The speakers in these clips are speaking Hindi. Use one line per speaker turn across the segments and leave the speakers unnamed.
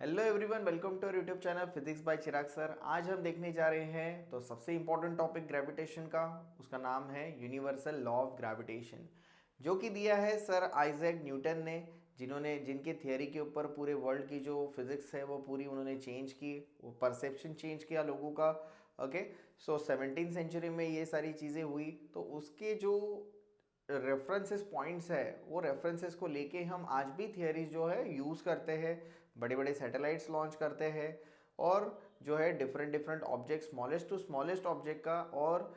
Hello everyone, welcome to YouTube channel physics by Chirag sir. आज हम देखने जा रहे हैं तो सबसे इंपॉर्टेंट टॉपिक ग्रेविटेशन का। उसका नाम है यूनिवर्सल लॉ ऑफ ग्रेविटेशन, जो कि दिया है सर आइजैक न्यूटन ने, जिनके थियरी के ऊपर पूरे वर्ल्ड की जो फिजिक्स है वो पूरी उन्होंने चेंज की, वो परसेप्शन चेंज किया लोगों का। ओके, सो 17th सेंचुरी में ये सारी चीज़ें हुई, तो उसके जो रेफरेंसेस पॉइंट्स है वो रेफरेंसेस को लेके हम आज भी थियरीज जो है यूज़ करते हैं, बड़े बड़े सैटेलाइट्स लॉन्च करते हैं और जो है different different object, smallest to smallest object का और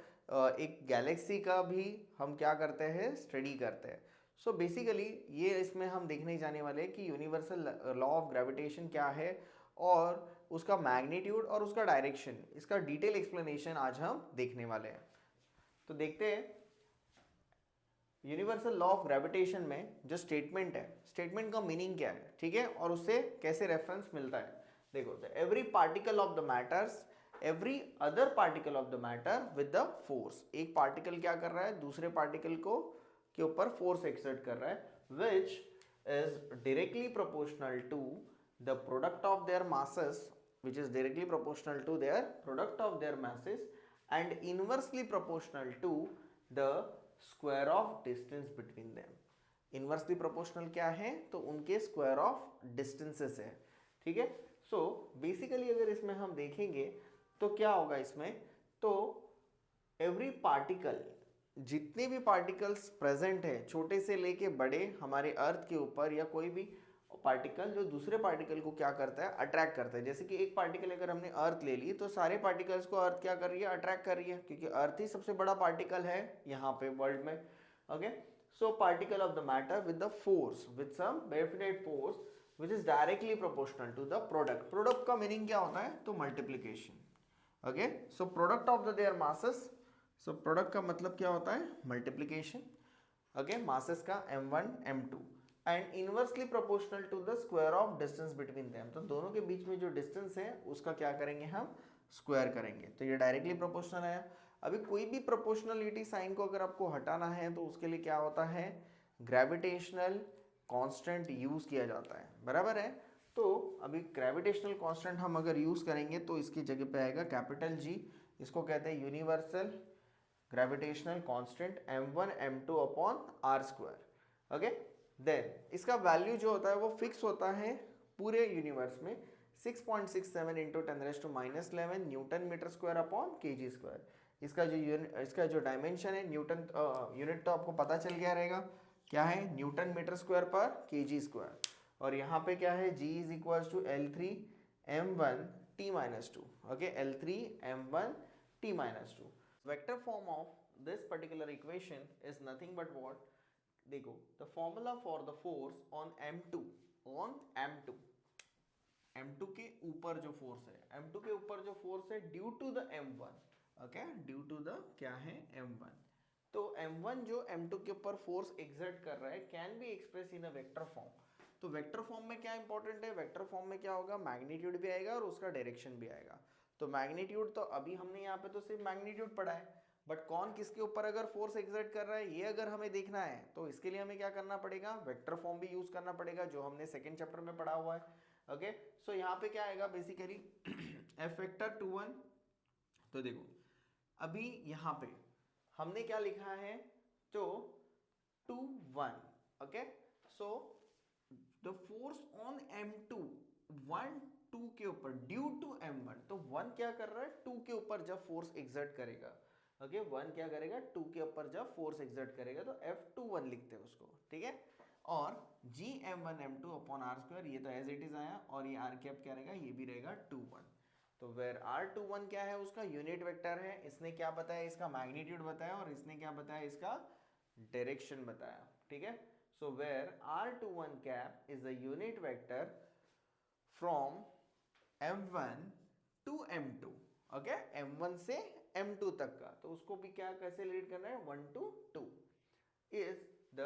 एक गैलेक्सी का भी हम क्या करते हैं, स्टडी करते हैं। सो बेसिकली ये इसमें हम देखने जाने वाले हैं कि यूनिवर्सल लॉ ऑफ ग्रेविटेशन क्या है और उसका मैग्नीट्यूड और उसका डायरेक्शन, इसका डिटेल एक्सप्लेनेशन आज हम देखने वाले हैं। तो देखते हैं यूनिवर्सल लॉ ऑफ ग्रेविटेशन में जो स्टेटमेंट है, स्टेटमेंट का मीनिंग क्या है, ठीक है, और उससे कैसे रेफरेंस मिलता है। देखो, every particle of the matters every other particle of the matter with the force. एक पार्टिकल क्या कर रहा है, दूसरे पार्टिकल को के ऊपर फोर्स एक्सर्ट कर रहा है, which is directly proportional to the product of their masses, which is directly proportional to their product of their masses and inversely proportional to the square of distance between them। Inversely proportional क्या है, तो उनके स्क्वायर ऑफ डिस्टेंसेस है, ठीक है। सो बेसिकली अगर इसमें हम देखेंगे तो क्या होगा इसमें, तो एवरी पार्टिकल, जितने भी पार्टिकल्स प्रेजेंट है छोटे से लेके बड़े हमारे अर्थ के ऊपर, या कोई भी पार्टिकल जो दूसरे पार्टिकल को क्या करता है, अट्रैक्ट करता है। जैसे कि एक पार्टिकल अगर हमने अर्थ ले ली तो सारे पार्टिकल्स को अर्थ क्या कर रही है, अट्रैक्ट कर रही है, क्योंकि अर्थ ही सबसे बड़ा पार्टिकल है यहाँ पे वर्ल्ड में। Okay, so particle of the matter with the force, with some definite force which is directly proportional to the product. Product का मीनिंग क्या होता है, तो multiplication. Okay, so product of the their masses, so product का मतलब क्या होता है, मल्टीप्लीकेशन। ओके, मासेस का m1 m2 and inversely proportional to the square of distance between them. तो दोनों के बीच में जो डिस्टेंस है उसका क्या करेंगे, हम स्क्वायर करेंगे। तो ये डायरेक्टली प्रोपोर्शनल है। अभी कोई भी प्रोपोर्शनलिटी साइन को अगर आपको हटाना है तो उसके लिए क्या होता है, ग्रेविटेशनल कांस्टेंट यूज किया जाता है, बराबर है। तो अभी ग्रेविटेशनल कांस्टेंट हम अगर यूज करेंगे तो इसकी जगह पे आएगा कैपिटल जी। इसको कहते हैं universal gravitational constant m1 m2 upon r square. Okay, then इसका वैल्यू जो होता है वो फिक्स होता है पूरे यूनिवर्स में 6.67 into 10⁻⁻11 newton metre square upon KG square. इसका जो डायमेंशन है, न्यूटन यूनिट तो आपको पता चल गया रहेगा, क्या है, न्यूटन मीटर स्क्वायर पर केजी स्क्वायर। और यहाँ पे क्या है, g is equal to L3m1t-2। Okay, L3m1t-2। Vector form of this particular equation is nothing but what, देखो, the formula for the force on m2 के ऊपर जो फोर्स है, m2 के ऊपर जो फोर्स है due to the m1। Okay, due to the क्या है, m1। तो m1 जो m2 के ऊपर फोर्स एक्सर्ट कर रहा है can be express in a vector form. तो वेक्टर फॉर्म में क्या इंपॉर्टेंट है, वेक्टर फॉर्म में क्या होगा, मैग्नीट्यूड भी आएगा और उसका डायरेक्शन भी आएगा। तो मैग्नीट्यूड तो अभी हमने यहाँ पे तो सिर्फ मैग्नीट्यूड पढ़ा है, बट कौन किसके ऊपर अगर फोर्स एक्सर्ट कर रहा है ये अगर हमें देखना है तो इसके लिए हमें क्या करना पड़ेगा, वेक्टर फॉर्म भी यूज करना पड़ेगा, जो हमने सेकंड चैप्टर में पढ़ा हुआ है। ओके, सो यहाँ पे क्या आएगा बेसिकली एफ वेक्टर 2 1। तो देखो अभी यहाँ पे हमने क्या लिखा है, तो 2 1। Okay, so the force on m2 1 2 के ऊपर ड्यू टू m1। तो 1 क्या कर रहा है, 2 के ऊपर जब फोर्स एक्सर्ट करेगा, ओके, 1 क्या करेगा, 2 के ऊपर जब फोर्स एक्सर्ट करेगा, तो F21 लिखते हैं उसको, ठीक है। और जी m1 m2 upon r square, ये तो एज इट इज आया, और ये आर कैप क्या रहेगा, ये भी रहेगा 2 1। तो वेर R21 क्या है, उसका यूनिट वेक्टर है। इसने क्या बताया, इसका मैग्नीट्यूड बताया, और इसने क्या बताया, इसका डायरेक्शन बताया, ठीक है। So where R21 cap is the unit vector from m1 to m2। Okay, m1 से m2 तक का, तो उसको भी क्या कैसे लीड करना है, 1 to 2 इज द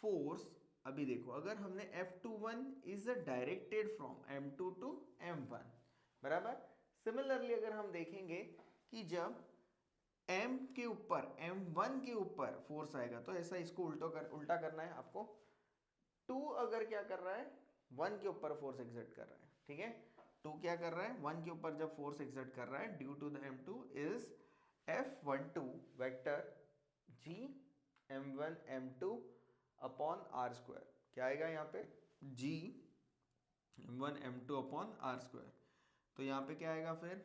फोर्स। अभी देखो, अगर हमने F21 is directed from m2 to m1, बराबर। सिमिलरली अगर हम देखेंगे कि जब m के ऊपर m1 के ऊपर फोर्स आएगा तो ऐसा इसको उल्टा करना है आपको। 2 अगर क्या कर रहा है, 1 के ऊपर फोर्स एक्सर्ट कर रहा है, ठीक है। 2 क्या कर रहा है, 1 के ऊपर जब फोर्स एक्सर्ट कर रहा है due to the m2 is F12 vector g m1 m2 upon r square. क्या आएगा यहाँ पे, g m1 m2 upon r square. तो यहाँ पे क्या आएगा फिर,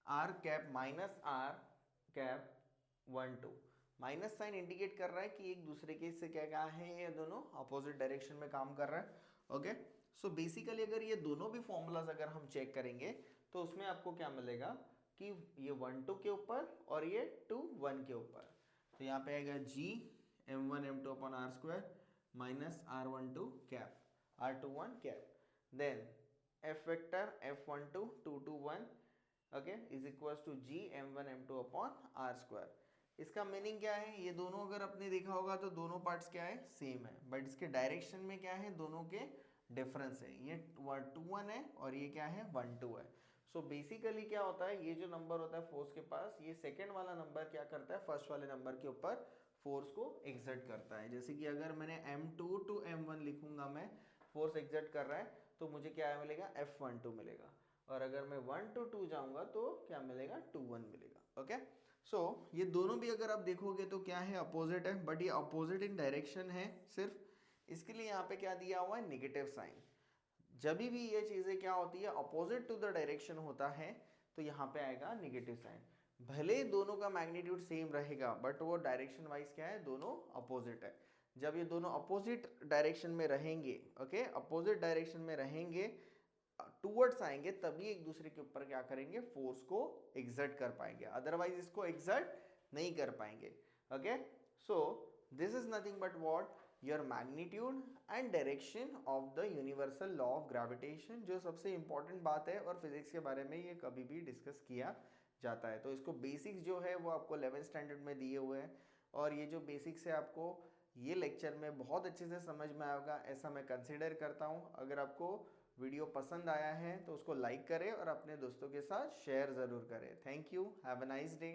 r cap minus r cap 1 2, minus sign indicate कर रहा है कि एक दूसरे के से क्या क्या है, ये दोनों अपोजिट डायरेक्शन में काम कर रहा है। ओके, सो बेसिकली अगर ये दोनों भी फॉर्मूलाज अगर हम चेक करेंगे तो उसमें आपको क्या मिलेगा कि ये 1 2 के ऊपर और ये 2 1 के ऊपर। तो यहाँ पे आएगा g m1 m2 upon r square minus r12 cap r21 cap, then f vector f12 2 2 1 okay is equal to g m1 m2 upon r square. इसका मीनिंग क्या है, ये दोनों अगर आपने देखा होगा तो दोनों पार्ट्स क्या है, सेम है, बट इसके डायरेक्शन में क्या है, दोनों के डिफरेंस है। ये 2 1 है और ये क्या है 1 2 है। सो बेसिकली क्या होता है, ये जो नंबर होता है फोर्स के पास, ये सेकेंड वाला नंबर क्या करता है, फर्स्ट वाले नंबर के ऊपर फोर्स को एक्सर्ट करता है। जैसे कि अगर मैंने m2 टू m1 लिखूंगा, मैं फोर्स एक्सर्ट कर रहा है तो मुझे क्या मिलेगा, F12 मिलेगा। और अगर मैं 1 to 2 जाऊंगा तो क्या मिलेगा, 2 1 मिलेगा। ओके, सो ये दोनों भी अगर आप देखोगे तो क्या है, अपोजिट है, बट ये अपोजिट इन डायरेक्शन है सिर्फ, इसके लिए यहाँ पे क्या दिया हुआ है, नेगेटिव साइन। जब भी ये चीजें क्या होती है, अपोजिट टू द डायरेक्शन होता है तो यहाँ पे आएगा नेगेटिव साइन। भले दोनों का मैग्नीट्यूड सेम रहेगा बट वो डायरेक्शन वाइज क्या है, दोनों अपोजिट है। जब ये दोनों अपोजिट डायरेक्शन में रहेंगे, ओके अपोजिट डायरेक्शन में रहेंगे, टूवर्ड्स आएंगे, तभी एक दूसरे के ऊपर क्या करेंगे, फोर्स को एक्सर्ट कर पाएंगे, अदरवाइज इसको एक्सर्ट नहीं कर पाएंगे। Okay, so this is nothing but what, your magnitude and direction of the universal law of gravitation, जो सबसे इंपॉर्टेंट बात है और फिजिक्स के बारे में ये कभी भी डिस्कस किया जाता है। तो इसको बेसिक्स जो है वो आपको 11th स्टैंडर्ड में दिए हुए हैं, और ये जो बेसिक्स है आपको ये लेक्चर में बहुत अच्छे से समझ में आएगा ऐसा मैं कंसिडर करता हूँ। अगर आपको वीडियो पसंद आया है तो उसको लाइक करें और अपने दोस्तों के साथ शेयर ज़रूर करें। Thank you, have a nice day.